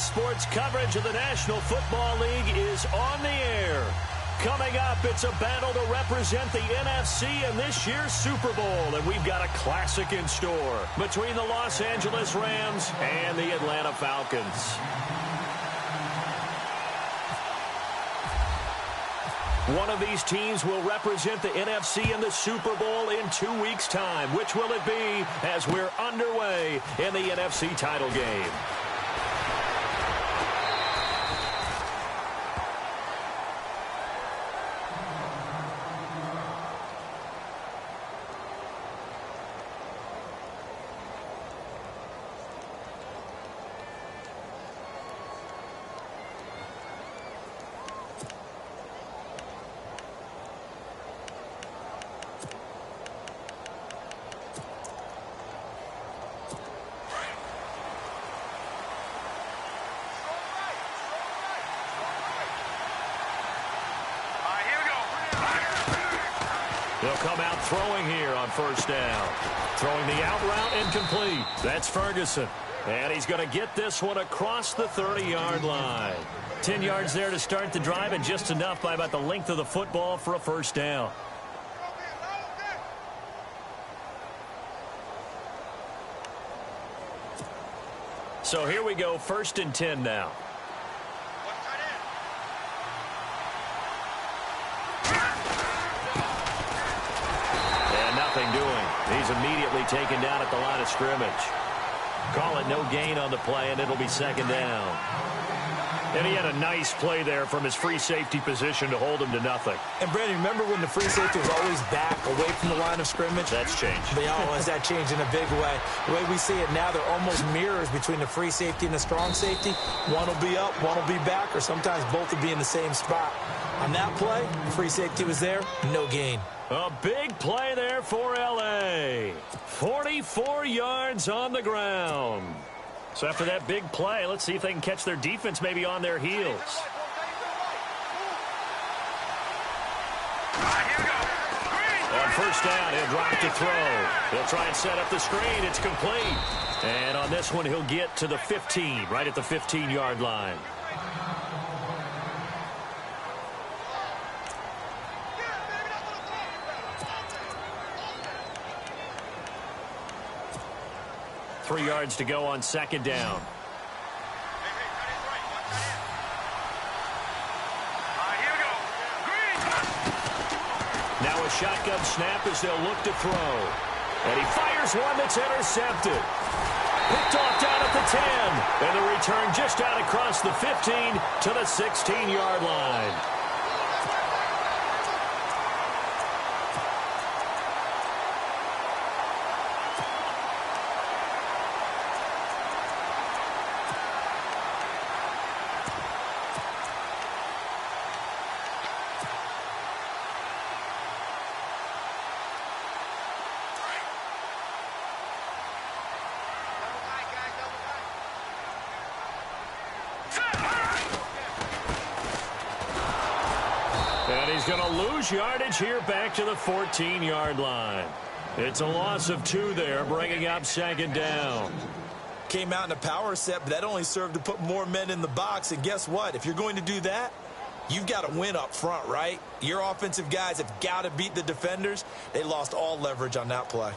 Sports coverage of the National Football League is on the air. Coming up, it's a battle to represent the NFC in this year's Super Bowl, and we've got a classic in store between the Los Angeles Rams and the Atlanta Falcons. One of these teams will represent the NFC in the Super Bowl in 2 weeks' time. Which will it be as we're underway in the NFC title game? They'll come out throwing here on first down. Throwing the out route incomplete. That's Ferguson. And he's going to get this one across the 30-yard line. 10 yards there to start the drive, and just enough by about the length of the football for a first down. So here we go, 1st and 10 now. Nothing doing. He's immediately taken down at the line of scrimmage. Call it no gain on the play, and it'll be 2nd down. And he had a nice play there from his free safety position to hold him to nothing. And, Brandon, remember when the free safety was always back away from the line of scrimmage? That's changed. But has that changed in a big way? The way we see it now, they're almost mirrors between the free safety and the strong safety. One will be up, one will be back, or sometimes both will be in the same spot. On that play, the free safety was there, no gain. A big play there for L.A. 44 yards on the ground. So after that big play, let's see if they can catch their defense maybe on their heels. On first down, he'll drop to throw. He'll try and set up the screen. It's complete. And on this one, he'll get to the 15, right at the 15-yard line. Three yards to go on 2nd down. Now a shotgun snap as they'll look to throw. And he fires one that's intercepted. Picked off down at the 10. And the return just out across the 15 to the 16-yard line. And he's going to lose yardage here back to the 14-yard line. It's a loss of 2 there, bringing up 2nd down. Came out in a power set, but that only served to put more men in the box. And guess what? If you're going to do that, you've got to win up front, right? Your offensive guys have got to beat the defenders. They lost all leverage on that play.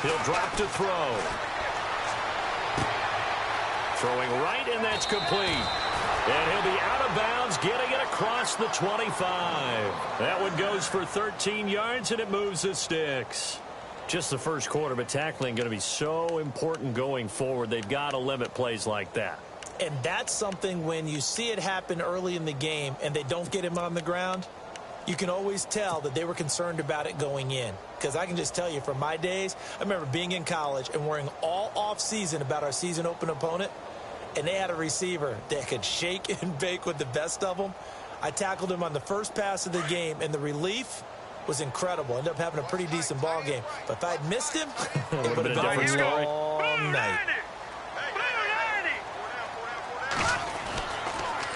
He'll drop to throw. Throwing right, and that's complete. And he'll be out of bounds, getting it across the 25. That one goes for 13 yards, and it moves the sticks. Just the first quarter, but tackling going to be so important going forward. They've got to limit plays like that. And that's something when you see it happen early in the game and they don't get him on the ground, You can always tell that they were concerned about it going in. Because I can just tell you from my days, I remember being in college and worrying all off-season about our season open opponent, and they had a receiver that could shake and bake with the best of them. I tackled him on the first pass of the game, and the relief was incredible. Ended up having a pretty decent ball game. But if I'd missed him, it would have been a different long night.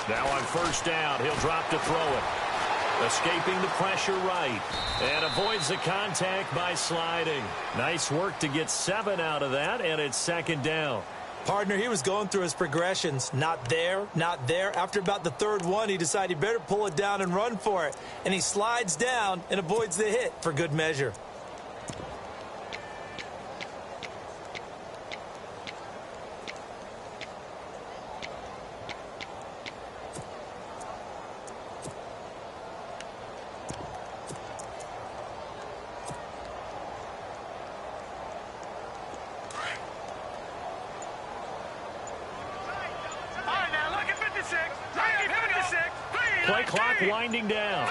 Now on first down, he'll drop to throw it. Escaping the pressure right. And avoids the contact by sliding. Nice work to get 7 out of that, and it's second down. Partner, he was going through his progressions. Not there, not there. After about the third one, he decided he better pull it down and run for it. And he slides down and avoids the hit for good measure. Play clock winding down.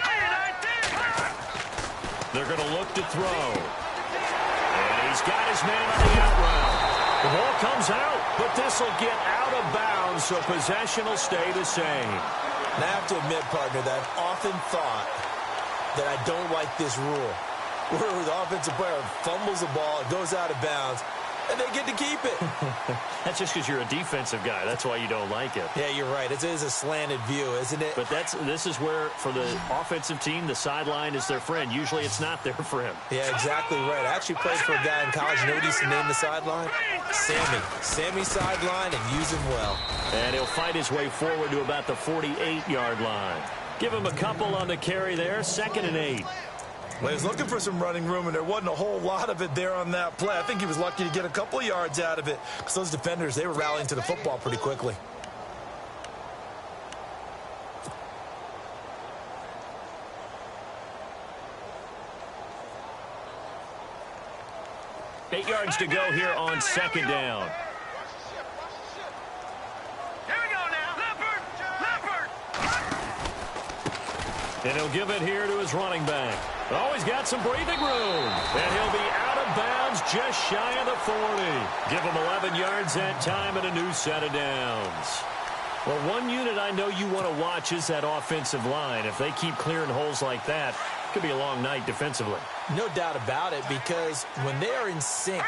They're going to look to throw. And he's got his man on the out route. The ball comes out, but this will get out of bounds, so possession will stay the same. And I have to admit, partner, that I've often thought that I don't like this rule, where the offensive player fumbles the ball, it goes out of bounds, and they get to keep it. That's just because you're a defensive guy. That's why you don't like it. Yeah, you're right. It is a slanted view, isn't it? But this is where, for the offensive team, the sideline is their friend. Usually it's not there for him. Yeah, exactly right. I actually played for a guy in college. You know what he used to name the sideline? Sammy. Sammy sideline, and use him well. And he'll fight his way forward to about the 48-yard line. Give him a couple on the carry there. 2nd and 8. Well, he was looking for some running room, and there wasn't a whole lot of it there on that play. I think he was lucky to get a couple yards out of it because those defenders, they were rallying to the football pretty quickly. Eight yards to go here on second down. And he'll give it here to his running back. Oh, he's got some breathing room. And he'll be out of bounds just shy of the 40. Give him 11 yards that time and a new set of downs. Well, one unit I know you want to watch is that offensive line. If they keep clearing holes like that, it could be a long night defensively. No doubt about it, because when they are in sync,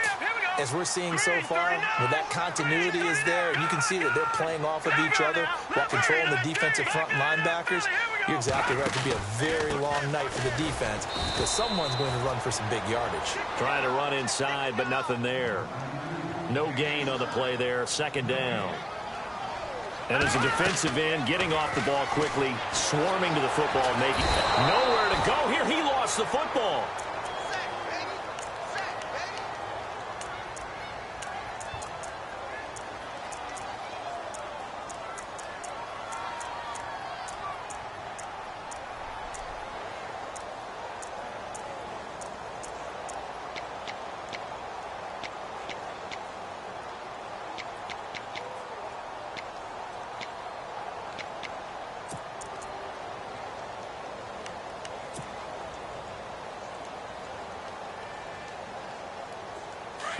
as we're seeing so far, when that continuity is there, and you can see that they're playing off of each other while controlling the defensive front linebackers, you're exactly right. It could be a very long night for the defense because someone's going to run for some big yardage. Trying to run inside, but nothing there. No gain on the play there. Second down. And as a defensive end, getting off the ball quickly, swarming to the football, making nowhere to go. Here, he lost the football.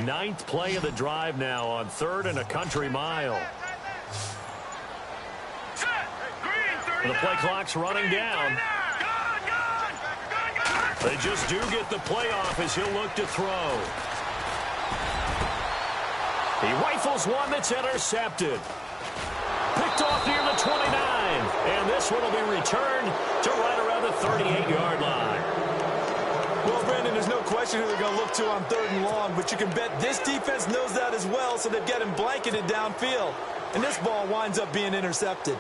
Ninth play of the drive now on 3rd and a country mile. The play clock's running down. They just do get the play off as he'll look to throw. He rifles one that's intercepted. Picked off near the 29. And this one will be returned to right around the 38-yard line. Well, Brandon, there's no question who they're going to look to on 3rd and long, but you can bet this defense knows that as well, so they've got him blanketed downfield. And this ball winds up being intercepted.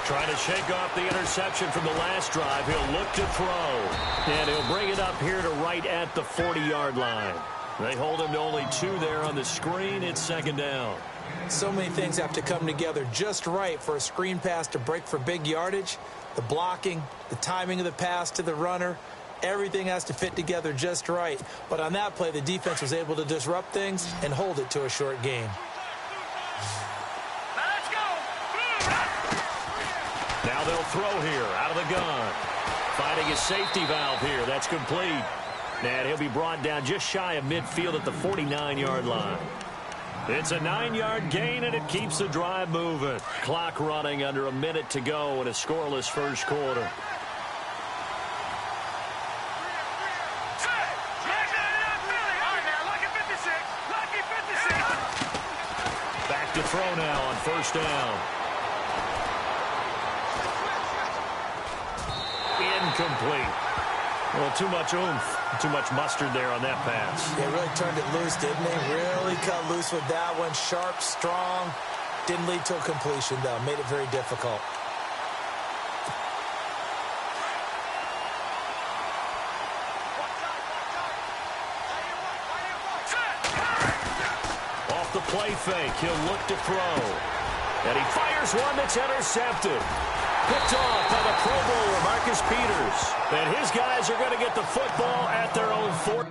Trying to shake off the interception from the last drive. He'll look to throw. And he'll bring it up here to right at the 40-yard line. They hold him to only 2 there on the screen. It's second down. So many things have to come together just right for a screen pass to break for big yardage. The blocking, the timing of the pass to the runner, everything has to fit together just right. But on that play, the defense was able to disrupt things and hold it to a short game. they'll throw here out of the gun. Finding his safety valve here. That's complete. And he'll be brought down just shy of midfield at the 49-yard line. It's a 9-yard gain, and it keeps the drive moving. Clock running under a minute to go in a scoreless first quarter. Back to throw now on first down. Incomplete. Well, too much oomph, too much mustard there on that pass. They really turned it loose, didn't they? Really cut loose with that one. Sharp, strong. Didn't lead to a completion, though. Made it very difficult. Off the play fake, he'll look to throw. And he fires one that's intercepted. Picked off by the Pro Bowler, Marcus Peters. And his guys are going to get the football at their own 40.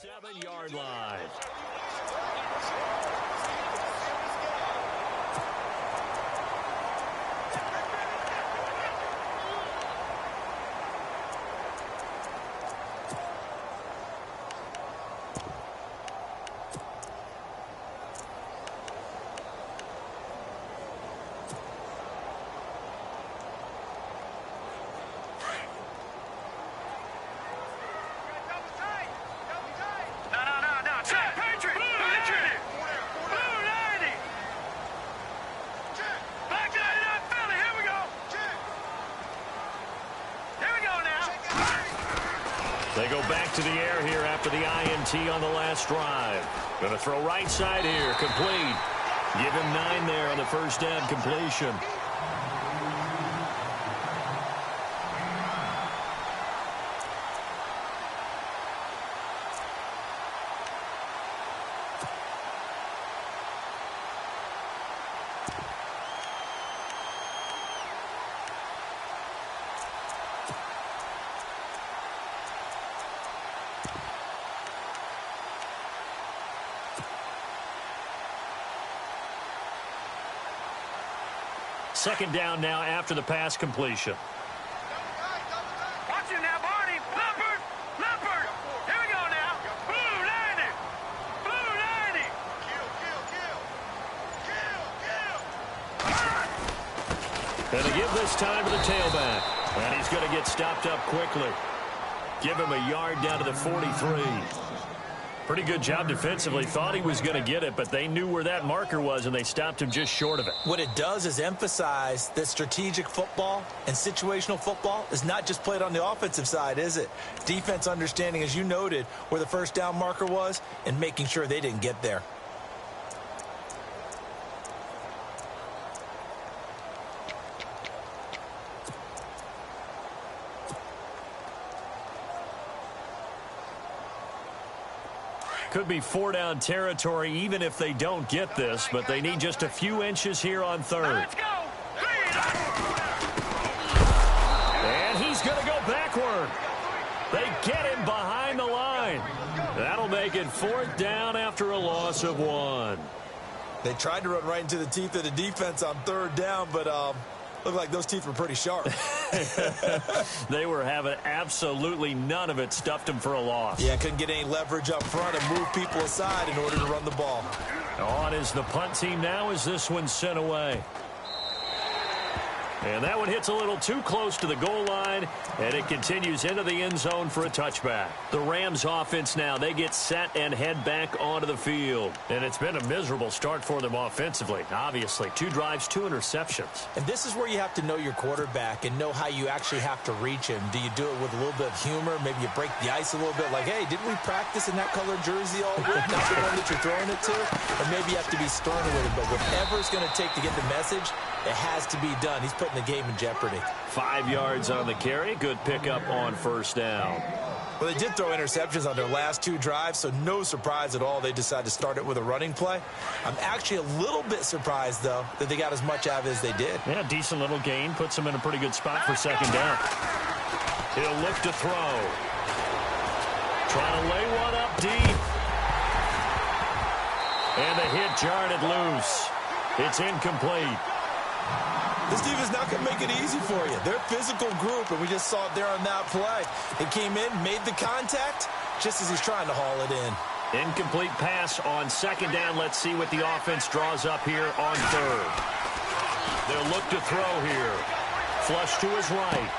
Seven-yard line. They go back to the air here after the INT on the last drive. Going to throw right side here, complete. Give him 9 there on the first down completion. Second down now after the pass completion. Watch him now, Barney. Leopard. Leopard. Here we go now. Blue 90. Blue 90. And they give this time to the tailback. And he's going to get stopped up quickly. Give him a yard down to the 43. Pretty good job defensively. Thought he was going to get it, but they knew where that marker was, and they stopped him just short of it. What it does is emphasize that strategic football and situational football is not just played on the offensive side, is it? Defense understanding, as you noted, where the first down marker was and making sure they didn't get there. Could be 4-down territory even if they don't get this, but they need just a few inches here on third. Let's go. And he's going to go backward. They get him behind the line. That'll make it 4th down after a loss of 1. They tried to run right into the teeth of the defense on 3rd down, but looked like those teeth were pretty sharp. They were having absolutely none of it. Stuffed him for a loss. Yeah, couldn't get any leverage up front and move people aside in order to run the ball. On is the punt team now as this one's sent away. And that one hits a little too close to the goal line, and it continues into the end zone for a touchback. The Rams offense now, they get set and head back onto the field. And it's been a miserable start for them offensively, obviously. 2 drives, 2 interceptions. And this is where you have to know your quarterback and know how you actually have to reach him. Do you do it with a little bit of humor? Maybe you break the ice a little bit, like, hey, didn't we practice in that colored jersey all week? Not the one that you're throwing it to? Or maybe you have to be sterner with him. But whatever it's going to take to get the message, it has to be done. He's putting the game in jeopardy. 5 yards on the carry. Good pickup on first down. Well, they did throw interceptions on their last 2 drives, so no surprise at all they decided to start it with a running play. I'm actually a little bit surprised, though, that they got as much out of it as they did. Yeah, decent little gain. Puts them in a pretty good spot for second down. He'll look to throw. Trying to lay one up deep. And the hit jarred it loose. It's incomplete. This defense not going to make it easy for you. They're a physical group, and we just saw it there on that play. He came in, made the contact, just as he's trying to haul it in. Incomplete pass on second down. Let's see what the offense draws up here on third. They'll look to throw here. Flush to his right.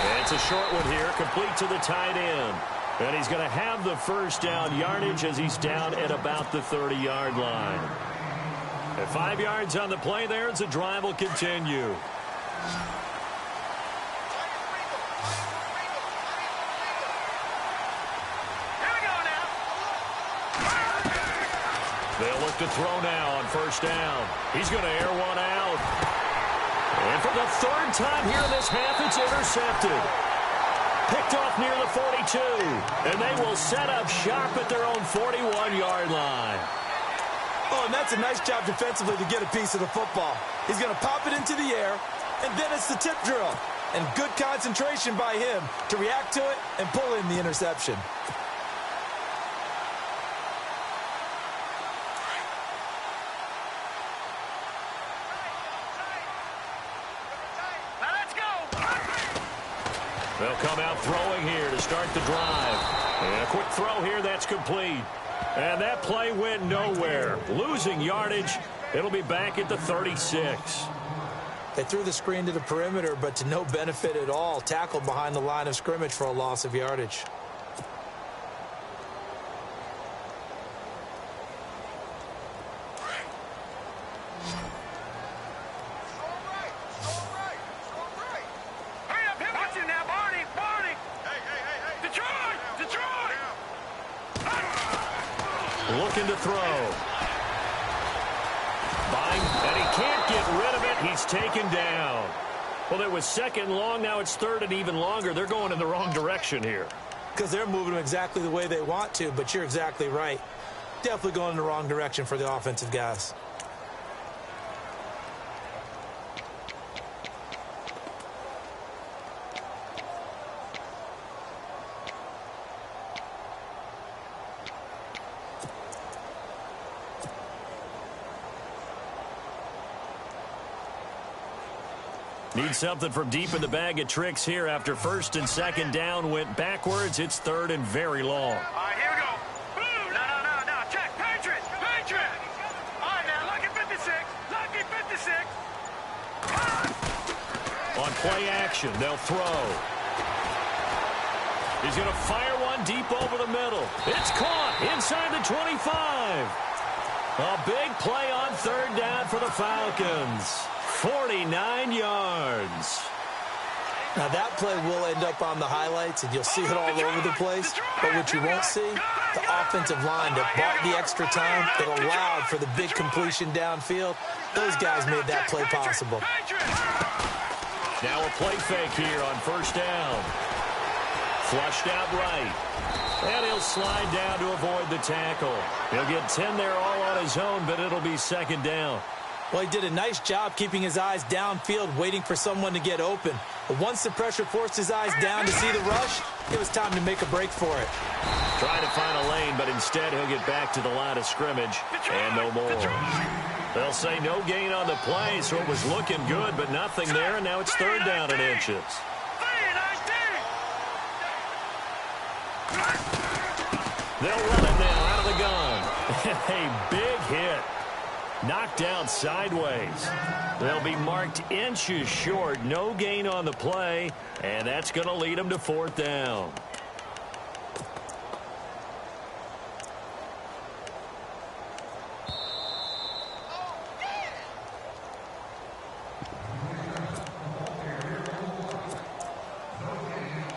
And it's a short one here, complete to the tight end. And he's going to have the first down yardage as he's down at about the 30-yard line. At 5 yards on the play there, as the drive will continue. They'll look to throw now on first down. He's going to air one out. And for the 3rd time here in this half, it's intercepted. Picked off near the 42. And they will set up shop at their own 41-yard line. Oh, and that's a nice job defensively to get a piece of the football. He's going to pop it into the air, and then it's the tip drill. And good concentration by him to react to it and pull in the interception. Now let's go. They'll come out throwing here to start the drive. And a quick throw here, that's complete. And that play went nowhere. Losing yardage. It'll be back at the 36. They threw the screen to the perimeter, but to no benefit at all. Tackled behind the line of scrimmage for a loss of yardage. Hurry up, him. Watch it now, Barney. Barney. Hey. Detroit. Looking to throw. Buying, and he can't get rid of it. He's taken down. Well, it was second long. Now it's third and even longer. They're going in the wrong direction here. Because they're moving them exactly the way they want to, but you're exactly right. Definitely going in the wrong direction for the offensive guys. Need something from deep in the bag of tricks here after first and second down went backwards. It's third and very long. All right, here we go. Boom. No. Check. Patriot. All right, now, lucky 56. Lucky 56. On play action, they'll throw. He's going to fire one deep over the middle. It's caught inside the 25. A big play on third down for the Falcons. 49 yards. Now, that play will end up on the highlights, and you'll see it all over the place. But what you won't see, the offensive line that bought the extra time, that allowed for the big completion downfield. Those guys made that play possible. Now a play fake here on first down. Flushed out right. And he'll slide down to avoid the tackle. He'll get 10 there all on his own, but it'll be second down. Well, he did a nice job keeping his eyes downfield, waiting for someone to get open. But once the pressure forced his eyes down to see the rush, it was time to make a break for it. Trying to find a lane, but instead he'll get back to the line of scrimmage and no more. They'll say no gain on the play, so it was looking good, but nothing there, and now it's third down and inches. They'll run it now out of the gun. A big hit. Knocked down sideways. They'll be marked inches short. No gain on the play, and that's going to lead them to 4th down.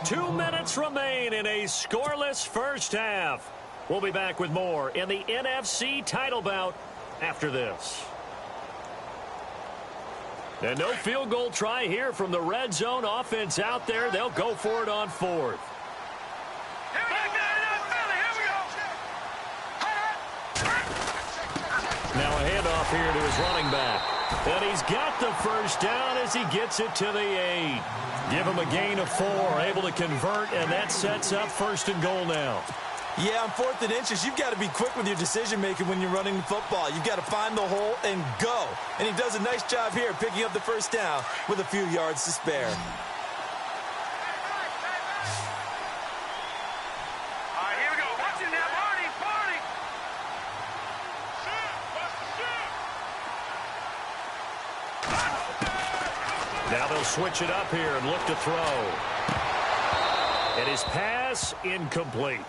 Two minutes remain in a scoreless first half. We'll be back with more in the NFC title bout after this. And no field goal try here from the red zone offense out there. They'll go for it on 4th. Now a handoff here to his running back. And he's got the first down as he gets it to the 8. Give him a gain of 4, able to convert, and that sets up 1st and goal now. Yeah, on 4th and inches, you've got to be quick with your decision-making when you're running the football. You've got to find the hole and go. And he does a nice job here picking up the first down with a few yards to spare. All right, here we go. Watch it now, Barney. Now they'll switch it up here and look to throw. And his pass incomplete.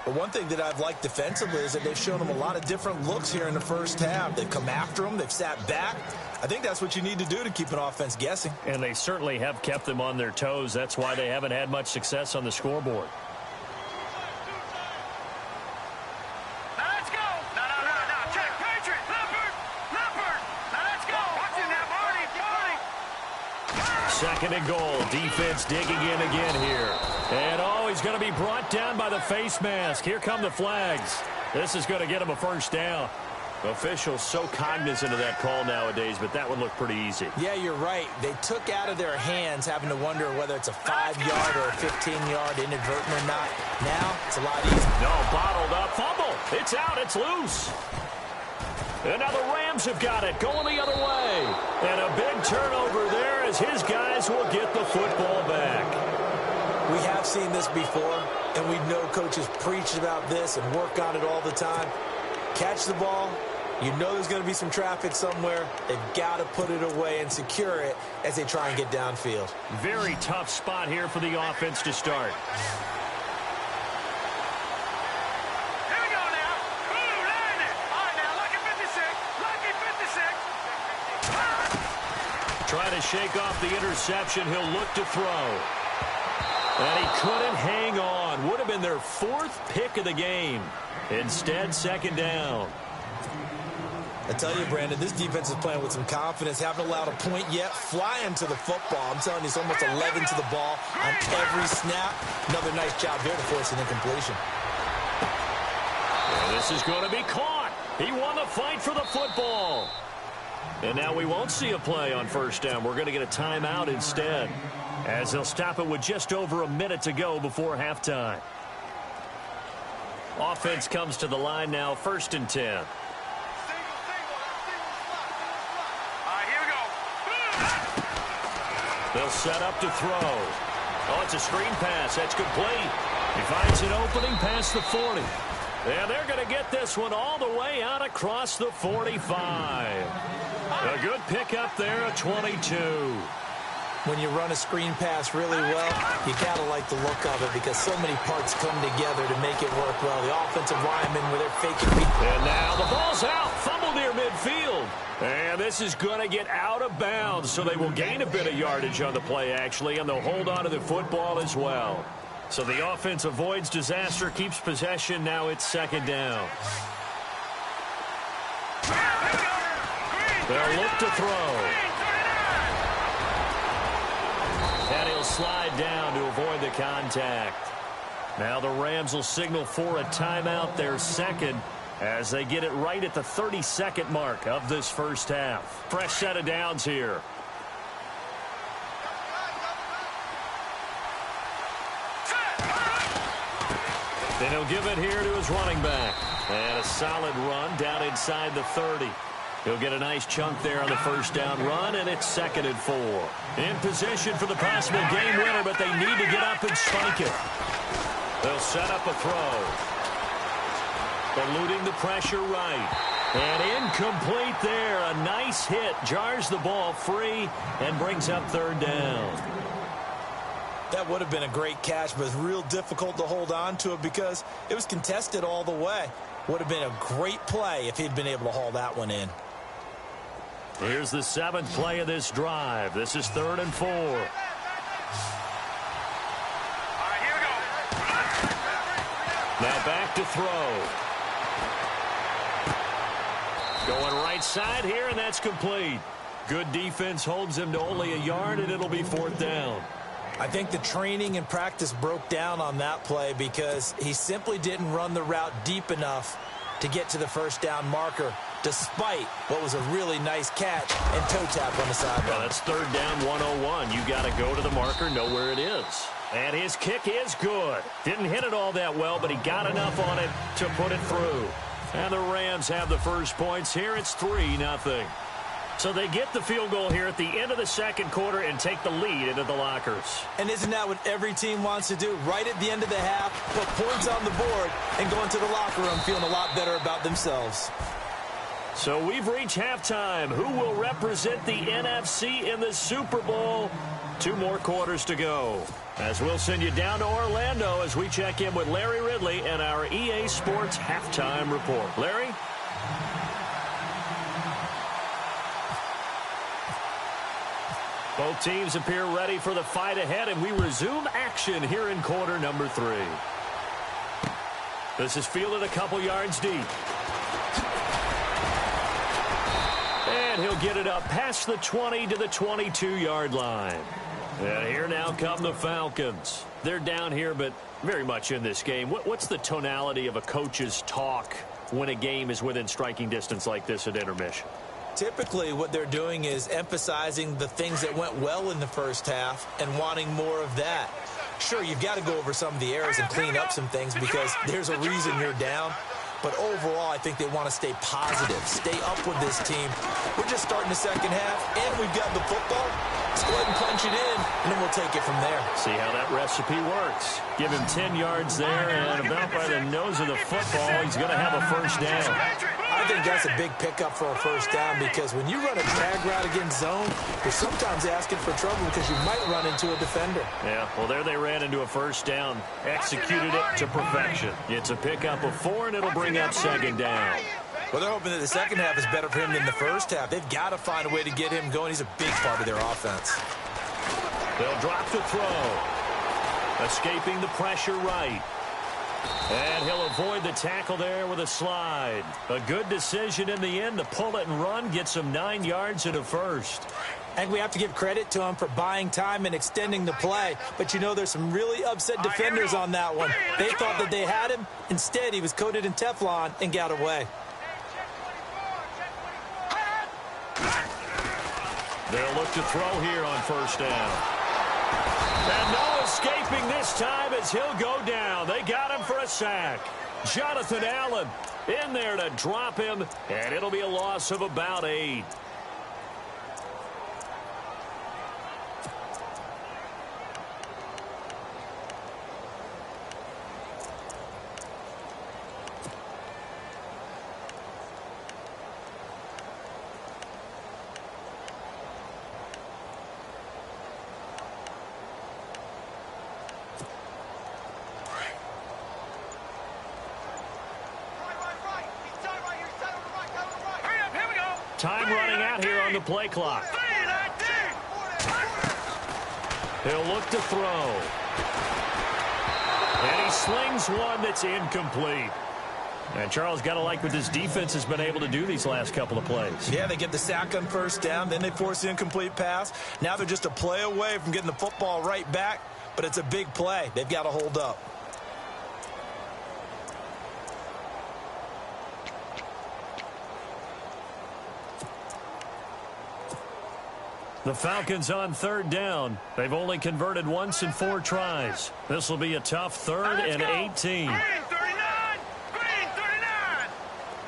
But one thing that I've liked defensively is that they've shown him a lot of different looks here in the first half. They've come after him. They've sat back. I think that's what you need to do to keep an offense guessing. And they certainly have kept them on their toes. That's why they haven't had much success on the scoreboard. Now let's go. No. Check. Patriot. Leopard. Now let's go. Watch it now, Barney. 2nd and goal. Defense digging in again here. And he's going to be brought down by the face mask. Here come the flags. This is going to get him a first down. Officials so cognizant of that call nowadays, but that one looked pretty easy. Yeah, you're right. They took out of their hands having to wonder whether it's a 5-yard or a 15-yard inadvertent or not. Now, it's a lot easier. No, bottled up. Fumble. It's out. It's loose. And now the Rams have got it, going the other way. And a big turnover there as his guys will get the football back. We have seen this before, and we know coaches preach about this and work on it all the time. Catch the ball. You know there's going to be some traffic somewhere. They've got to put it away and secure it as they try and get downfield. Very tough spot here for the offense to start. Trying to shake off the interception. He'll look to throw. And he couldn't hang on. Would have been their 4th pick of the game. Instead, 2nd down. I tell you, Brandon, this defense is playing with some confidence. Haven't allowed a point yet. Flying to the football. I'm telling you, it's almost 11 to the ball on every snap. Another nice job here to force an incompletion. And this is going to be caught. He won the fight for the football. And now we won't see a play on 1st down. We're going to get a timeout instead, as they'll stop it with just over a minute to go before halftime. Offense comes to the line now, 1st and 10. All right, here we go. They'll set up to throw. Oh, it's a screen pass. That's complete. He finds an opening past the 40. And they're going to get this one all the way out across the 45. A good pickup there at 22. When you run a screen pass really well, you got to like the look of it because so many parts come together to make it work well. The offensive linemen with their faking feet. And now the ball's out. Fumble near midfield. And this is going to get out of bounds, so they will gain a bit of yardage on the play, actually, and they'll hold on to the football as well. So the offense avoids disaster, keeps possession. Now it's 2nd down. They'll look to throw. And he'll slide down to avoid the contact. Now the Rams will signal for a timeout, their 2nd, as they get it right at the 32nd mark of this first half. Fresh set of downs here. Then he'll give it here to his running back. And a solid run down inside the 30. He'll get a nice chunk there on the 1st down run, and it's 2nd and 4. In position for the possible game winner, but they need to get up and spike it. They'll set up a throw. Eluding the pressure right. And incomplete there. A nice hit. Jars the ball free and brings up third down. That would have been a great catch, but it's real difficult to hold on to it because it was contested all the way. Would have been a great play if he'd been able to haul that one in. Here's the 7th play of this drive. This is 3rd and 4. All right, here we go. Now back to throw. Going right side here, and that's complete. Good defense holds him to only a yard, and it'll be 4th down. I think the training and practice broke down on that play because he simply didn't run the route deep enough to get to the first down marker, despite what was a really nice catch and toe tap on the sideline. Well, that's 3rd down 101. You got to go to the marker, know where it is. And his kick is good. Didn't hit it all that well, but he got enough on it to put it through. And the Rams have the first points here. It's 3-0. So they get the field goal here at the end of the second quarter and take the lead into the lockers. And isn't that what every team wants to do? Right at the end of the half, put points on the board and go into the locker room feeling a lot better about themselves. So we've reached halftime. Who will represent the NFC in the Super Bowl? 2 more quarters to go. As we'll send you down to Orlando as we check in with Larry Ridley and our EA Sports Halftime Report. Larry? Both teams appear ready for the fight ahead, and we resume action here in quarter number 3. This is fielded a couple yards deep. And he'll get it up past the 20 to the 22-yard line. And here now come the Falcons. They're down here, but very much in this game. What's the tonality of a coach's talk when a game is within striking distance like this at intermission? Typically, what they're doing is emphasizing the things that went well in the first half and wanting more of that. Sure, you've got to go over some of the errors and clean up some things because there's a reason you're down. But overall, I think they want to stay positive, stay up with this team. We're just starting the second half, and we've got the football. Let's go ahead and punch it in, and then we'll take it from there. See how that recipe works. Give him 10 yards there, and about by the nose of the football, he's going to have a first down. I think that's a big pickup for a first down because when you run a drag route against zone, you're sometimes asking for trouble because you might run into a defender. Yeah, well, there they ran into a first down, executed it to perfection. It's a pickup of 4, and it'll bring up 2nd down. Well, they're hoping that the second half is better for him than the first half. They've got to find a way to get him going. He's a big part of their offense. They'll drop the throw. Escaping the pressure right. And he'll avoid the tackle there with a slide. A good decision in the end to pull it and run. Gets him 9 yards and a first. I think we have to give credit to him for buying time and extending the play. But, you know, there's some really upset defenders on that one. They thought that they had him. Instead, he was coated in Teflon and got away. They'll look to throw here on first down. And no escaping this time as he'll go down. They got him for a sack. Jonathan Allen in there to drop him, and it'll be a loss of about 8. Time running out here on the play clock. He'll look to throw. And he slings one that's incomplete. And Charles, got to like what this defense has been able to do these last couple of plays. Yeah, they get the sack on first down, then they force the incomplete pass. Now they're just a play away from getting the football right back, but it's a big play. They've got to hold up. The Falcons on third down. They've only converted once in 4 tries. This will be a tough 3rd and 18. Green 39! Green 39!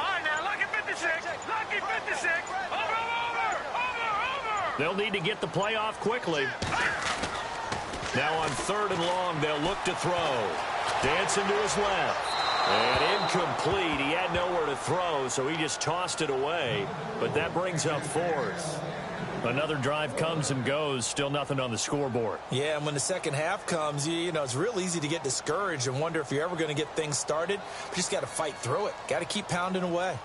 All right, now, lucky 56. Lucky 56. Over. They'll need to get the play off quickly. Now on 3rd and long, they'll look to throw. Dancing to his left. And incomplete. He had nowhere to throw, so he just tossed it away. But that brings up fourth. Another drive comes and goes. Still nothing on the scoreboard. Yeah, and when the second half comes, you know, it's real easy to get discouraged and wonder if you're ever going to get things started. But you just got to fight through it. Got to keep pounding away.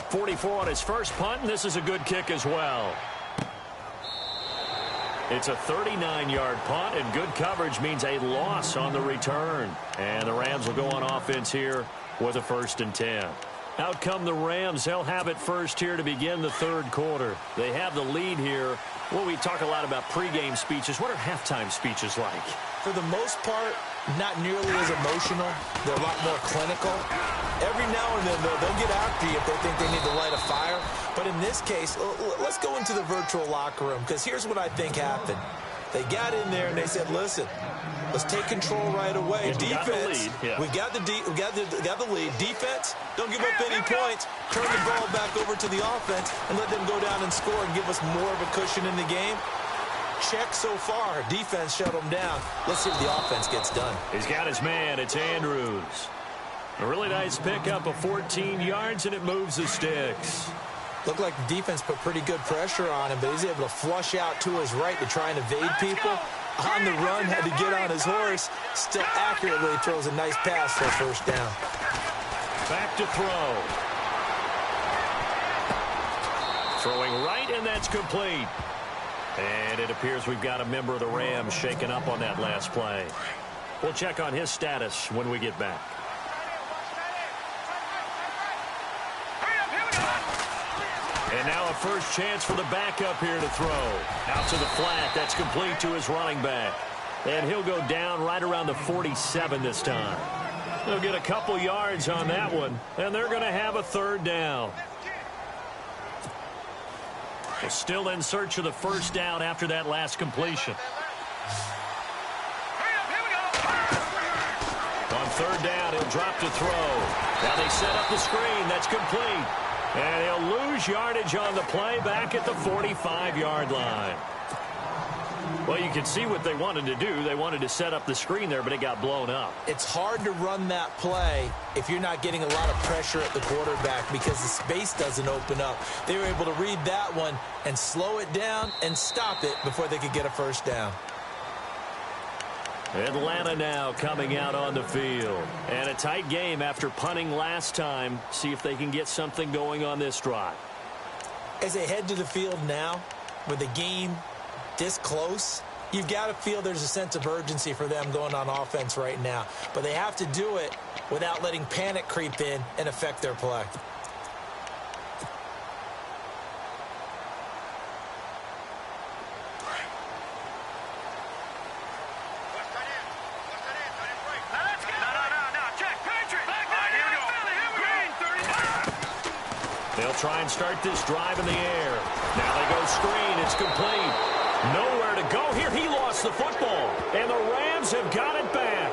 44 on his first punt, and this is a good kick as well. It's a 39-yard punt, and good coverage means a loss on the return. And the Rams will go on offense here with a 1st and 10. Out come the Rams. They'll have it first here to begin the third quarter. They have the lead here. Well, we talk a lot about pregame speeches. What are halftime speeches like? For the most part, not nearly as emotional. They're a lot more clinical. Every now and then, they'll get after you if they think they need to light a fire. But in this case, let's go into the virtual locker room, because here's what I think happened. They got in there and they said, listen, let's take control right away. Defense, we got the lead. Defense, don't give up any points. Turn the ball back over to the offense and let them go down and score and give us more of a cushion in the game. Check so far. Defense shut them down. Let's see if the offense gets done. He's got his man. It's Andrews. A really nice pickup of 14 yards, and it moves the sticks. Looked like the defense put pretty good pressure on him, but he's able to flush out to his right to try and evade people. On the run, had to get on his horse. Still accurately throws a nice pass for a first down. Back to throw. Throwing right, and that's complete. And it appears we've got a member of the Rams shaken up on that last play. We'll check on his status when we get back. And now a first chance for the backup here to throw. Out to the flat. That's complete to his running back. And he'll go down right around the 47 this time. They'll get a couple yards on that one, and they're going to have a third down. They're still in search of the first down after that last completion. On third down, he'll drop to throw. Now they set up the screen. That's complete. And he'll lose yardage on the play back at the 45-yard line. Well, you can see what they wanted to do. They wanted to set up the screen there, but it got blown up. It's hard to run that play if you're not getting a lot of pressure at the quarterback because the space doesn't open up. They were able to read that one and slow it down and stop it before they could get a first down. Atlanta now coming out on the field. And a tight game after punting last time. See if they can get something going on this drive. As they head to the field now, with the game this close, you've got to feel there's a sense of urgency for them going on offense right now. But they have to do it without letting panic creep in and affect their play. They'll try and start this drive in the air. Now they go screen. It's complete. Nowhere to go here. He lost the football. And the Rams have got it back.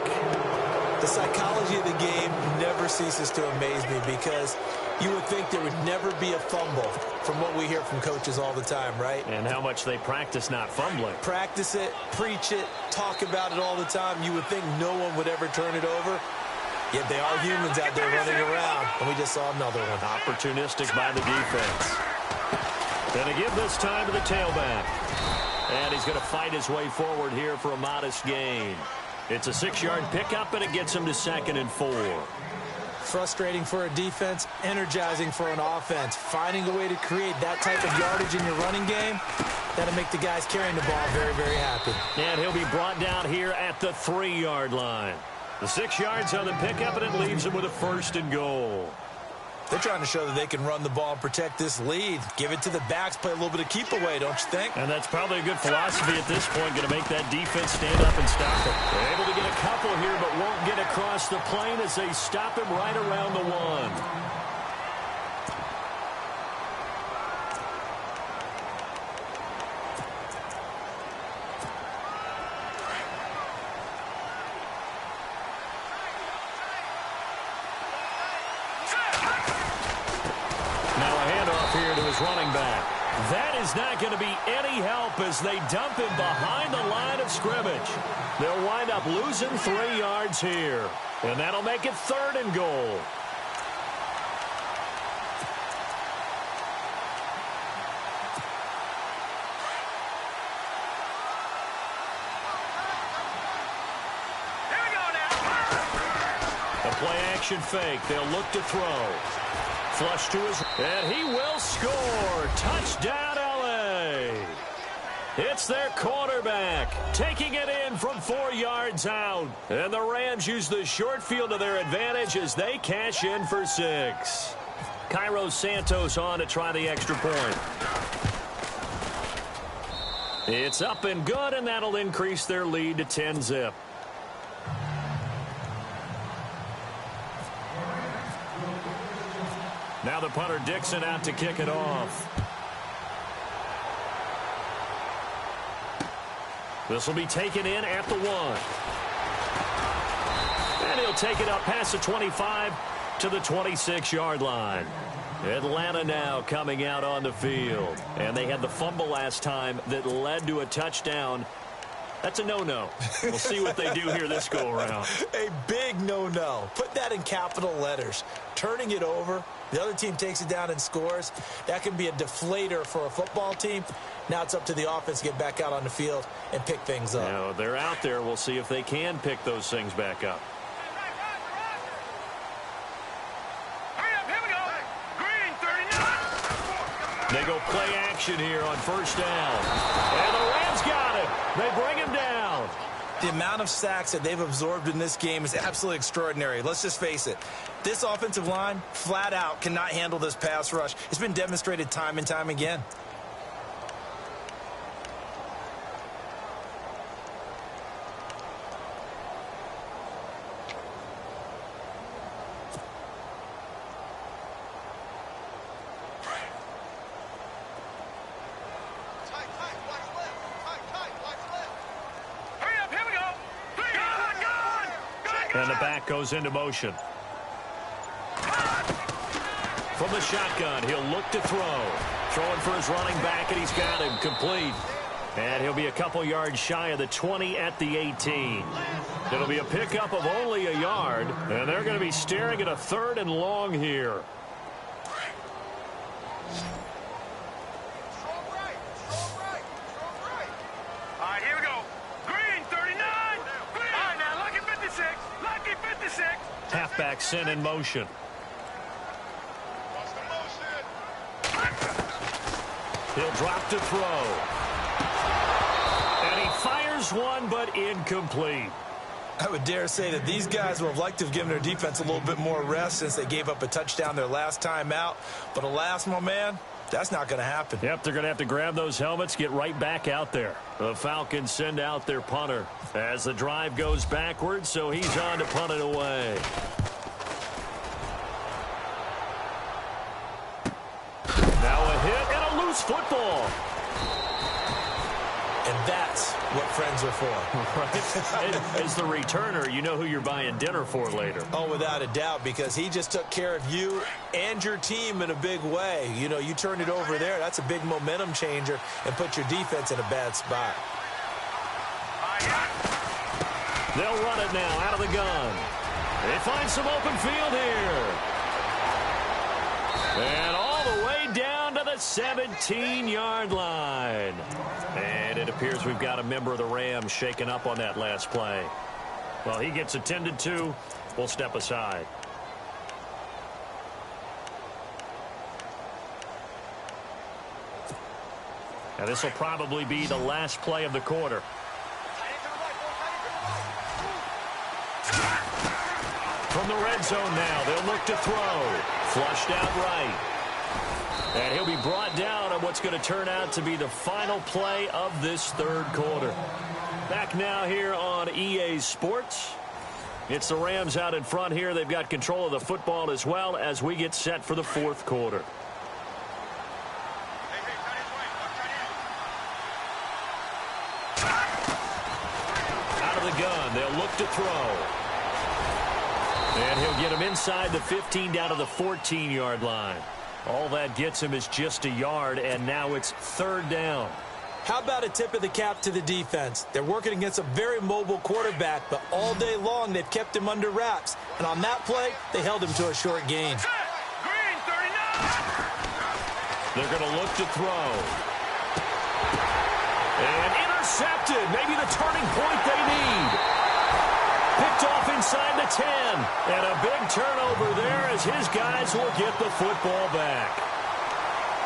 The psychology of the game never ceases to amaze me because you would think there would never be a fumble from what we hear from coaches all the time, right? And how much they practice not fumbling. Practice it, preach it, talk about it all the time. You would think no one would ever turn it over. Yet they are humans out there running around, and we just saw another one. Opportunistic by the defense. Going to give this time to the tailback. And he's going to fight his way forward here for a modest gain. It's a 6-yard pickup, and it gets him to 2nd and 4. Frustrating for a defense, energizing for an offense. Finding a way to create that type of yardage in your running game, that'll make the guys carrying the ball very, very happy. And he'll be brought down here at the 3-yard line. The 6 yards on the pickup, and it leaves him with a 1st and goal. They're trying to show that they can run the ball and protect this lead. Give it to the backs, play a little bit of keep away, don't you think? And that's probably a good philosophy at this point, going to make that defense stand up and stop him. They're able to get a couple here, but won't get across the plane as they stop him right around the 1. Running back. That is not going to be any help as they dump him behind the line of scrimmage. They'll wind up losing 3 yards here. And that'll make it 3rd and goal. Here we go now. A play-action fake. They'll look to throw. Flush to his... And he will score. Touchdown, L.A. It's their quarterback taking it in from 4 yards out. And the Rams use the short field to their advantage as they cash in for 6. Cairo Santos on to try the extra point. It's up and good, and that'll increase their lead to 10-zip. Now the punter Dixon out to kick it off. This will be taken in at the 1. And he'll take it up past the 25 to the 26-yard line. Atlanta now coming out on the field. And they had the fumble last time that led to a touchdown. That's a no-no. We'll see what they do here this go-around. A big no-no. Put that in capital letters. Turning it over, the other team takes it down and scores. That can be a deflator for a football team. Now it's up to the offense to get back out on the field and pick things up. Now, they're out there. We'll see if they can pick those things back up. Hurry up, here we go. Green, 39. They go play action here on 1st down. And the Rams got it. They bring him down. The amount of sacks that they've absorbed in this game is absolutely extraordinary. Let's just face it. This offensive line, flat out, cannot handle this pass rush. It's been demonstrated time and time again. And the back goes into motion. From the shotgun, he'll look to throw. Throwing for his running back, and he's got him complete. And he'll be a couple yards shy of the 20 at the 18. It'll be a pickup of only a yard, and they're going to be staring at a 3rd and long here. All right, here we go. Green, 39. Green. All right, now, lucky 56. Lucky 56. Halfback sent in motion. He'll drop to throw. And he fires one, but incomplete. I would dare say that these guys would have liked to have given their defense a little bit more rest since they gave up a touchdown their last time out. But alas, my man, that's not going to happen. Yep, they're going to have to grab those helmets, get right back out there. The Falcons send out their punter as the drive goes backwards, so he's on to punt it away. Now a hit and a loose football. And that's what friends are for. Right? As the returner, you know who you're buying dinner for later. Oh, without a doubt, because he just took care of you and your team in a big way. You know, you turned it over there. That's a big momentum changer and put your defense in a bad spot. They'll run it now out of the gun. They find some open field here. And all the way down to the 17-yard line. And it appears we've got a member of the Rams shaken up on that last play. Well, he gets attended to. We'll step aside. Now, this will probably be the last play of the quarter. From the red zone now, they'll look to throw. Flushed out right. And he'll be brought down on what's going to turn out to be the final play of this 3rd quarter. Back now here on EA Sports. It's the Rams out in front here. They've got control of the football as well as we get set for the 4th quarter. Out of the gun, they'll look to throw. And he'll get him inside the 15 down to the 14-yard line. All that gets him is just a yard, and now it's 3rd down. How about a tip of the cap to the defense? They're working against a very mobile quarterback, but all day long they've kept him under wraps. And on that play, they held him to a short gain. Green, 39. They're going to look to throw. And intercepted. Maybe the turning point they need. Picked off inside the 10. And a big turnover there as his guys will get the football back.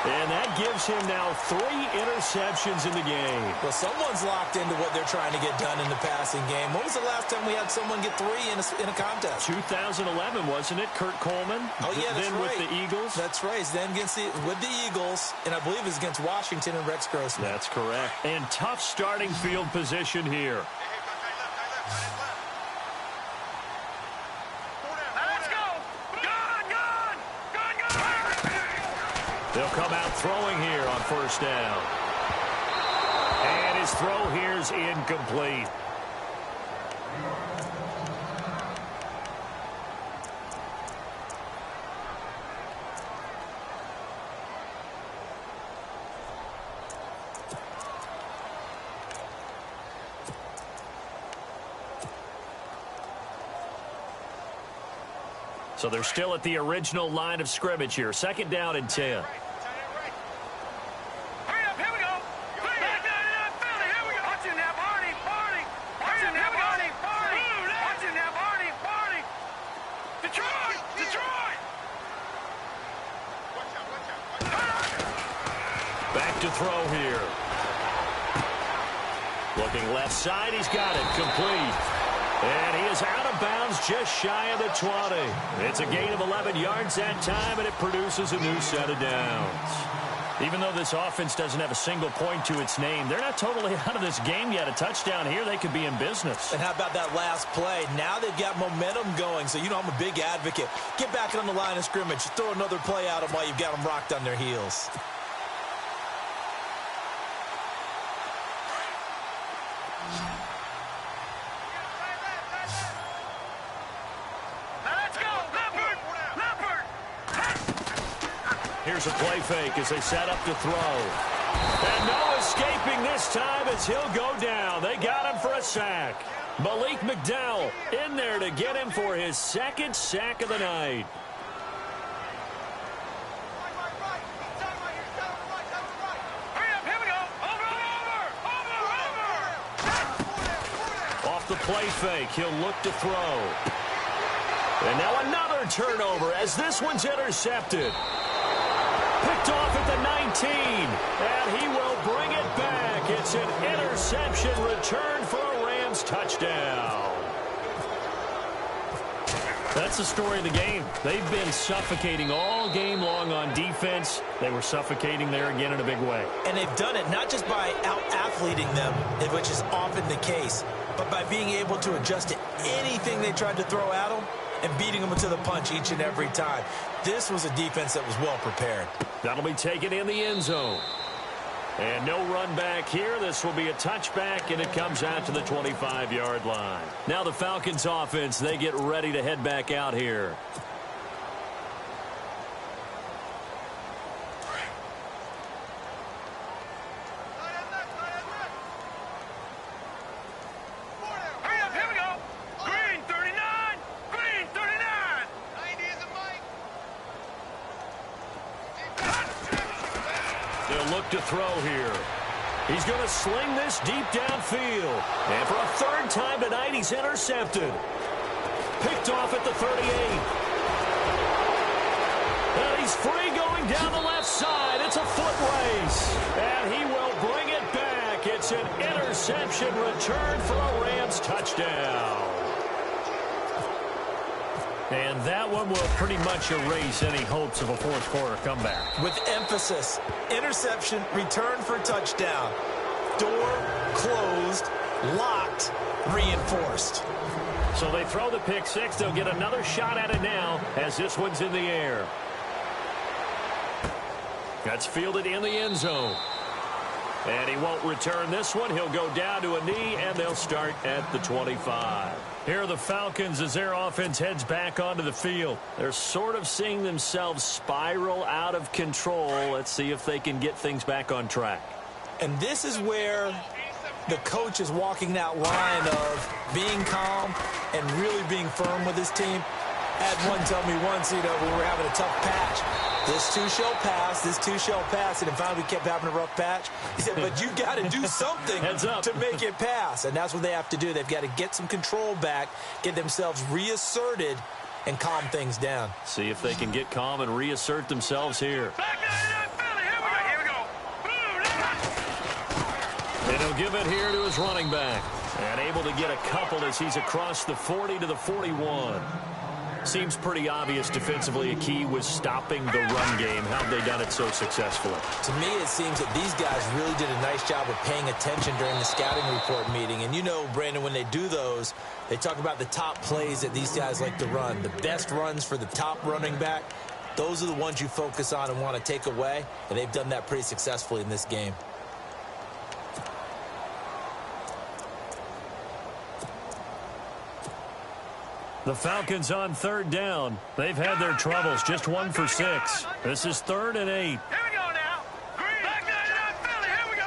And that gives him now 3 interceptions in the game. Well, someone's locked into what they're trying to get done in the passing game. When was the last time we had someone get 3 in a contest? 2011, wasn't it? Kurt Coleman? Oh, yeah, that's then right. with the Eagles? That's right. Then with the Eagles, and I believe it was against Washington and Rex Grossman. That's correct. And tough starting field position here. They'll come out throwing here on 1st down. And his throw here's incomplete. So they're still at the original line of scrimmage here. 2nd down and 10. Back to throw here. Looking left side, he's got it, complete. And he is out of bounds just shy of the 20. It's a gain of 11 yards that time, and it produces a new set of downs. Even though this offense doesn't have a single point to its name, they're not totally out of this game yet. A touchdown here, they could be in business. And how about that last play? Now they've got momentum going, so you know I'm a big advocate. Get back on the line of scrimmage. Throw another play at them while you've got them rocked on their heels. Here's a play fake as they set up to throw. And no escaping this time as he'll go down. They got him for a sack. Malik McDowell in there to get him for his 2nd sack of the night. Off the play fake, he'll look to throw. And now another turnover as this one's intercepted. Picked off at the 19, and he will bring it back. It's an interception return for a Rams touchdown. That's the story of the game. They've been suffocating all game long on defense. They were suffocating there again in a big way. And they've done it not just by out-athleting them, which is often the case, but by being able to adjust to anything they tried to throw at them and beating them to the punch each and every time. This was a defense that was well prepared. That'll be taken in the end zone. And no run back here. This will be a touchback, and it comes out to the 25-yard line. Now the Falcons offense, they get ready to head back out here. Look to throw here. He's going to sling this deep downfield. And for a 3rd time tonight, he's intercepted. Picked off at the 38. And he's free going down the left side. It's a foot race. And he will bring it back. It's an interception return for a Rams touchdown. And that one will pretty much erase any hopes of a 4th quarter comeback. With emphasis, interception, return for touchdown. Door closed, locked, reinforced. So they throw the pick 6. They'll get another shot at it now as this one's in the air. That's fielded in the end zone. And he won't return this one. He'll go down to a knee, and they'll start at the 25. Here are the Falcons as their offense heads back onto the field. They're sort of seeing themselves spiral out of control. Let's see if they can get things back on track. And this is where the coach is walking that line of being calm and really being firm with his team. I had one tell me once, when we were having a tough patch, this too shall pass, this too shall pass, and then finally we kept having a rough patch. He said, but you got to do something to make it pass, and that's what they have to do. They've got to get some control back, get themselves reasserted, and calm things down. See if they can get calm and reassert themselves here. Here we go. And he'll give it here to his running back. And able to get a couple as he's across the 40 to the 41. Seems pretty obvious defensively a key was stopping the run game. How have they done it so successfully? To me, it seems that these guys really did a nice job of paying attention during the scouting report meeting. And Brandon, when they do those, they talk about the top plays that these guys like to run. The best runs for the top running back, those are the ones you focus on and want to take away. And they've done that pretty successfully in this game. The Falcons on third down. They've had their troubles, just 1 for 6. This is 3rd and 8. Here we go now. Green. Back down, Philly. Here we go.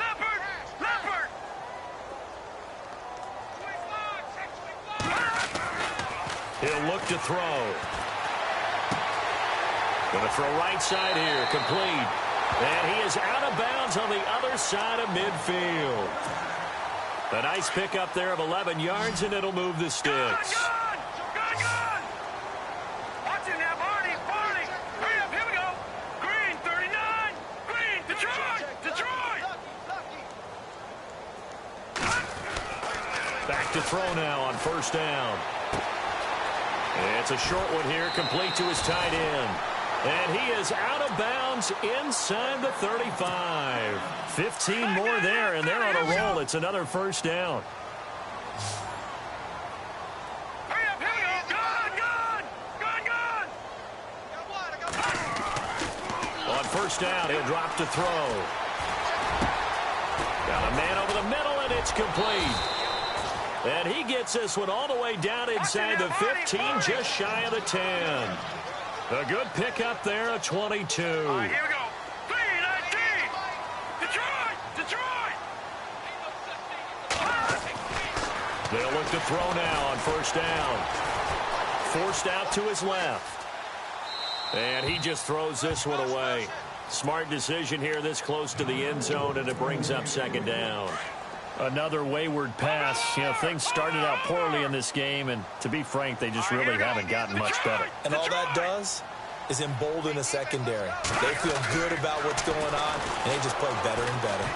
Leopard. He'll look to throw. Going to throw right side here, complete. And he is out of bounds on the other side of midfield. A nice pickup there of 11 yards, and it'll move the sticks. Good. Watch it now, Barney. Hurry up. Here we go. Green, 39. Green, Detroit. Back to throw now on first down. It's a short one here, complete to his tight end. And he is out of bounds inside the 35. 15 more there, and they're on a roll. It's another first down. Hurry up, here we go. Gun. On first down, he'll drop to throw. Got a man over the middle, and it's complete. And he gets this one all the way down inside the 15, just shy of the 10. A good pickup there, a 22. All right, here we go. 3-19. Detroit. They'll look to throw now on first down. Forced out to his left. And he just throws this one away. Smart decision here this close to the end zone, and it brings up second down. Another wayward pass. Things started out poorly in this game, and to be frank, they just really haven't gotten much better. And all that does is embolden a secondary. They feel good about what's going on, and they just play better and better.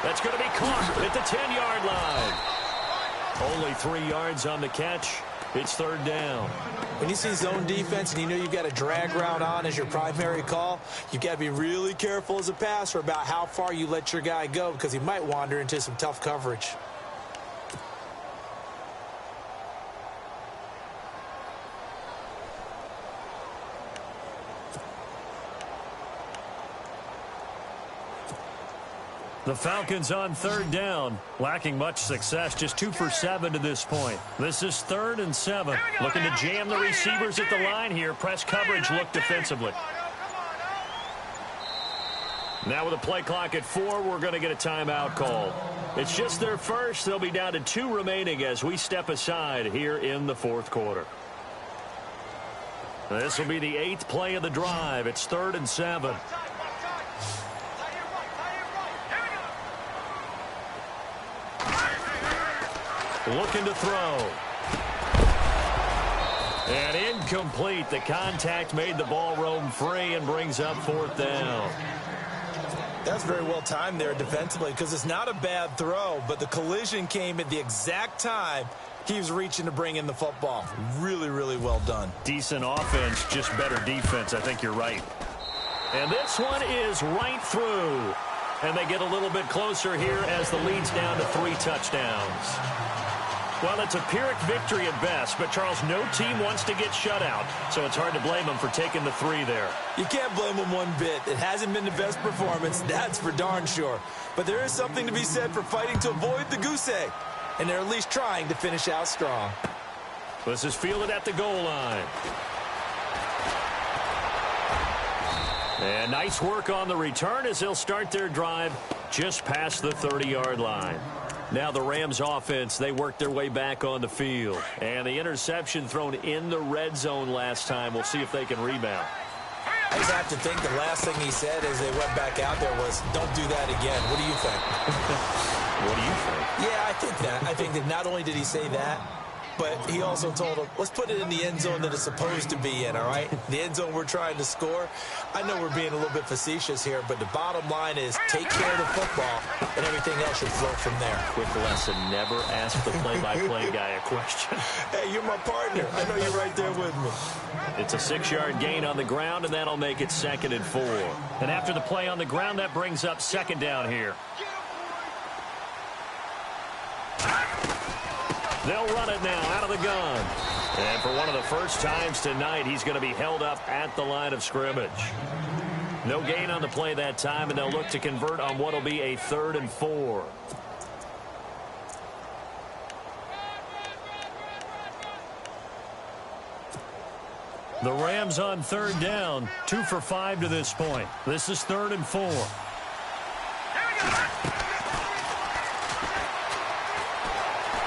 That's going to be caught at the 10-yard line. Only 3 yards on the catch. It's third down. When you see zone defense and you've got a drag route on as your primary call, you've got to be really careful as a passer about how far you let your guy go because he might wander into some tough coverage. The Falcons on third down, lacking much success, just 2 for 7 to this point. This is 3rd and 7. Looking to jam the receivers at the line here. Press coverage look defensively. Now with a play clock at 4, we're going to get a timeout call. It's just their first. They'll be down to 2 remaining as we step aside here in the fourth quarter. This will be the 8th play of the drive. It's 3rd and 7. Looking to throw. And incomplete. The contact made the ball roam free and brings up 4th down. That's very well timed there defensively because it's not a bad throw, but the collision came at the exact time he was reaching to bring in the football. Really, really well done. Decent offense, just better defense. I think you're right. And this one is right through. And they get a little bit closer here as the lead's down to 3 touchdowns. Well, it's a Pyrrhic victory at best, but, Charles, no team wants to get shut out, so it's hard to blame them for taking the 3 there. You can't blame them one bit. It hasn't been the best performance, that's for darn sure. But there is something to be said for fighting to avoid the goose egg. and they're at least trying to finish out strong. This is fielded at the goal line. And nice work on the return as they'll start their drive just past the 30-yard line. Now the Rams offense, they work their way back on the field. And the interception thrown in the red zone last time. We'll see if they can rebound. I just have to think the last thing he said as they went back out there was, don't do that again. What do you think? What do you think? Yeah, I think that. I think that not only did he say that, but he also told him, let's put it in the end zone that it's supposed to be in, all right? The end zone we're trying to score. I know we're being a little bit facetious here, but the bottom line is take care of the football, and everything else should flow from there. Quick lesson, never ask the play-by-play guy a question. Hey, you're my partner. I know you're right there with me. It's a 6-yard gain on the ground, and that'll make it 2nd and 4. And after the play on the ground, that brings up 2nd down here. They'll run it now out of the gun. And for one of the first times tonight, he's going to be held up at the line of scrimmage. No gain on the play that time, and they'll look to convert on what will be a 3rd and 4. The Rams on 3rd down, 2 for 5 to this point. This is 3rd and 4.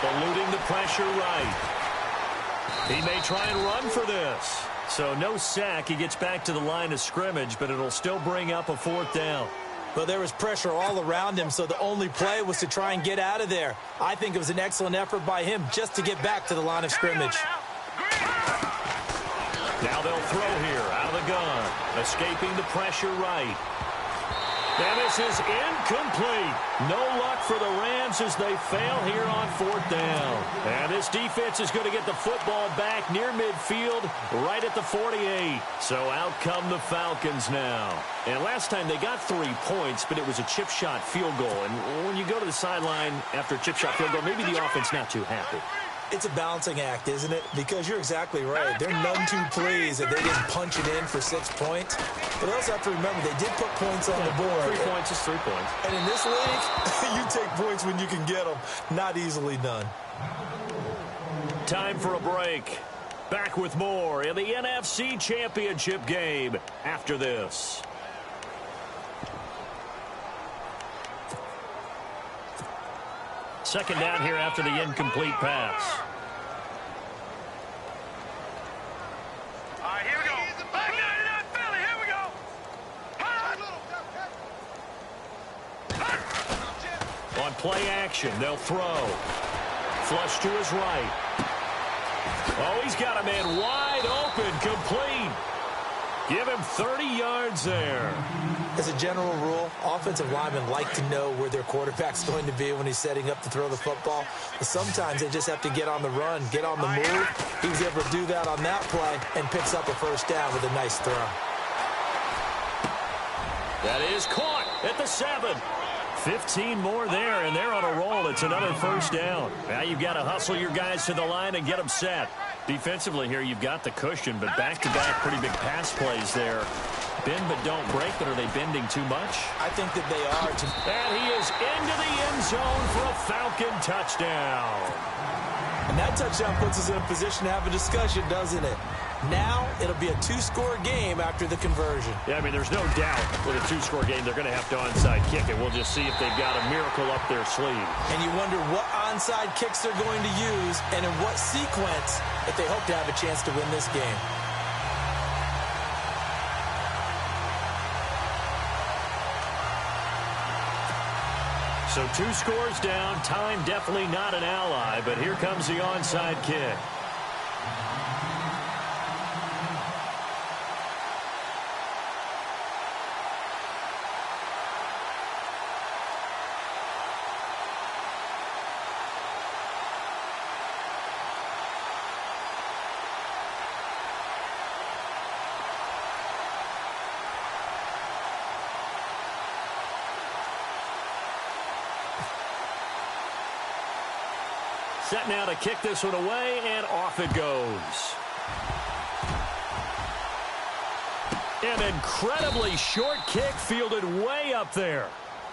Eluding the pressure right. He may try and run for this. So no sack. He gets back to the line of scrimmage, but it'll still bring up a 4th down. Well, there was pressure all around him, so the only play was to try and get out of there. I think it was an excellent effort by him just to get back to the line of scrimmage. Now they'll throw here out of the gun. Escaping the pressure right. And this is incomplete. No luck for the Rams as they fail here on 4th down. And this defense is going to get the football back near midfield, right at the 48. So out come the Falcons now. And last time they got 3 points, but it was a chip shot field goal. And when you go to the sideline after a chip shot field goal, maybe the offense not too happy. It's a balancing act, isn't it? Because you're exactly right. They're none too pleased that they didn't punch it in for 6 points. But they also have to remember they did put points on the board. 3 points is 3 points. And in this league, you take points when you can get them. Not easily done. Time for a break. Back with more in the NFC Championship game after this. Second down here after the incomplete pass. All right, here we go. Back 99 Philly, here we go. On play action, they'll throw. Flush to his right. Oh, he's got a man wide open, complete. Give him 30 yards there. As a general rule, offensive linemen like to know where their quarterback's going to be when he's setting up to throw the football. But sometimes they just have to get on the run, get on the move. He was able to do that on that play and picks up a 1st down with a nice throw. That is caught at the 7. 15 more there, and they're on a roll. It's another 1st down. Now you've got to hustle your guys to the line and get them set. Defensively here, you've got the cushion, but back-to-back pretty big pass plays there. Bend but don't break, but are they bending too much? I think that they are. And he is into the end zone for a Falcon touchdown. And that touchdown puts us in a position to have a discussion, doesn't it? Now it'll be a 2-score game after the conversion. Yeah, I mean, there's no doubt with a 2-score game they're going to have to onside kick it. We'll just see if they've got a miracle up their sleeve. And you wonder what onside kicks they're going to use and in what sequence if they hope to have a chance to win this game. So 2 scores down. Time definitely not an ally, but here comes the onside kick. Set now to kick this one away, and off it goes. An incredibly short kick fielded way up there.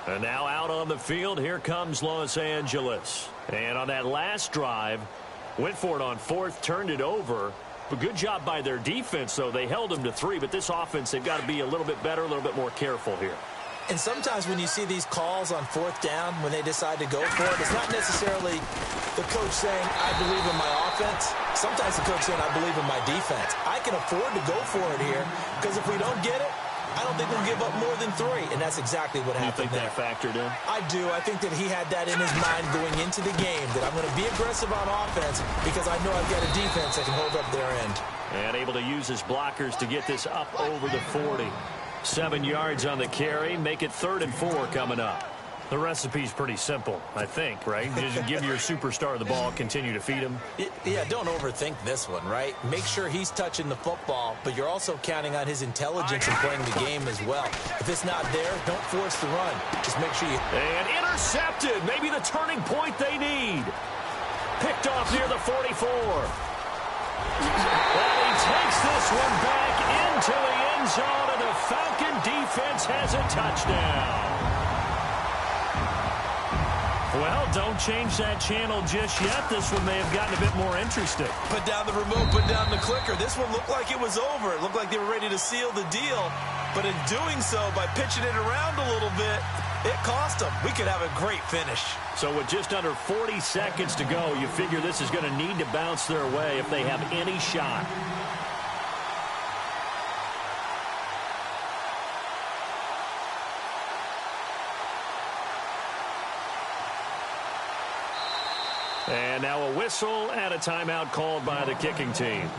And now out on the field, here comes Los Angeles. And on that last drive, went for it on fourth, turned it over. But good job by their defense, though. They held them to 3, but this offense, they've got to be a little bit better, a little bit more careful here. And sometimes when you see these calls on fourth down, when they decide to go for it, it's not necessarily the coach saying, I believe in my offense. Sometimes the coach saying, I believe in my defense. I can afford to go for it here because if we don't get it, I don't think we'll give up more than 3, and that's exactly what happened there. You think that factored in? I do. I think that he had that in his mind going into the game, that I'm going to be aggressive on offense because I know I've got a defense that can hold up their end. And able to use his blockers to get this up over the 40. 7 yards on the carry, make it 3rd and 4 coming up. The recipe's pretty simple, I think, right? Just give your superstar the ball, continue to feed him. Yeah, don't overthink this one, right? Make sure he's touching the football, but you're also counting on his intelligence in playing the game as well. If it's not there, don't force the run. Just make sure you... And intercepted, maybe the turning point they need. Picked off near the 44. Well, he takes this one back into the end zone, and the Falcon defense has a touchdown. Well, don't change that channel just yet. This one may have gotten a bit more interesting. Put down the remote, put down the clicker. This one looked like it was over. It looked like they were ready to seal the deal. But in doing so, by pitching it around a little bit, it cost them. We could have a great finish. So with just under 40 seconds to go, you figure this is going to need to bounce their way if they have any shot. And now a whistle and a timeout called by the kicking team,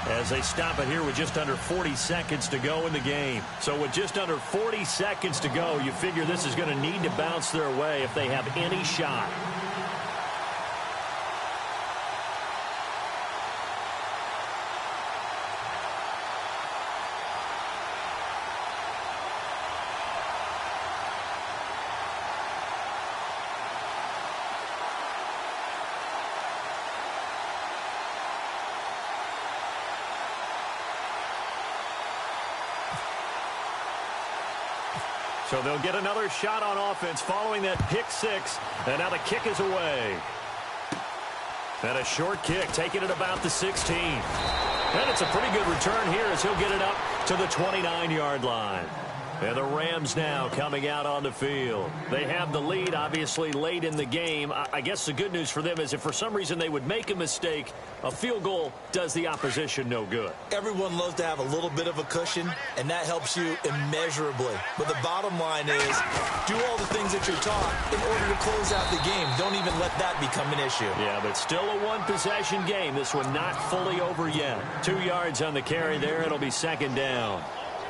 as they stop it here with just under 40 seconds to go in the game. So with just under 40 seconds to go, you figure this is going to need to bounce their way if they have any shot. So they'll get another shot on offense following that pick 6. And now the kick is away. And a short kick, taking it about the 16. And it's a pretty good return here as he'll get it up to the 29-yard line. And the Rams now coming out on the field. They have the lead, obviously, late in the game. I guess the good news for them is if for some reason they would make a mistake, a field goal does the opposition no good. Everyone loves to have a little bit of a cushion, and that helps you immeasurably. But the bottom line is, do all the things that you're taught in order to close out the game. Don't even let that become an issue. Yeah, but still a one-possession game. This one not fully over yet. 2 yards on the carry there. It'll be 2nd down.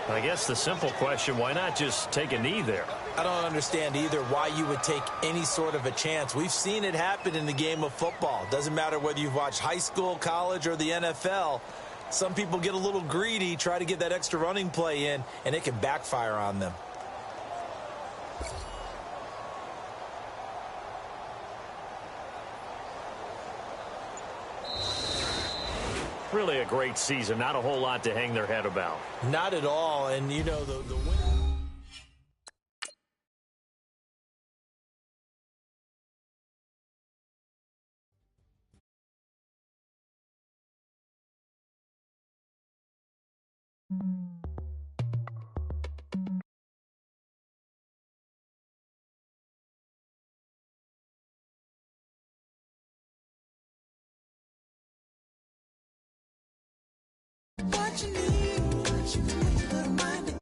I guess the simple question, why not just take a knee there? I don't understand either why you would take any sort of a chance. We've seen it happen in the game of football. Doesn't matter whether you've watched high school, college, or the NFL. Some people get a little greedy, try to get that extra running play in, and it can backfire on them. Really a great season. Not a whole lot to hang their head about. Not at all. And, you know, the win. What you need, little mind.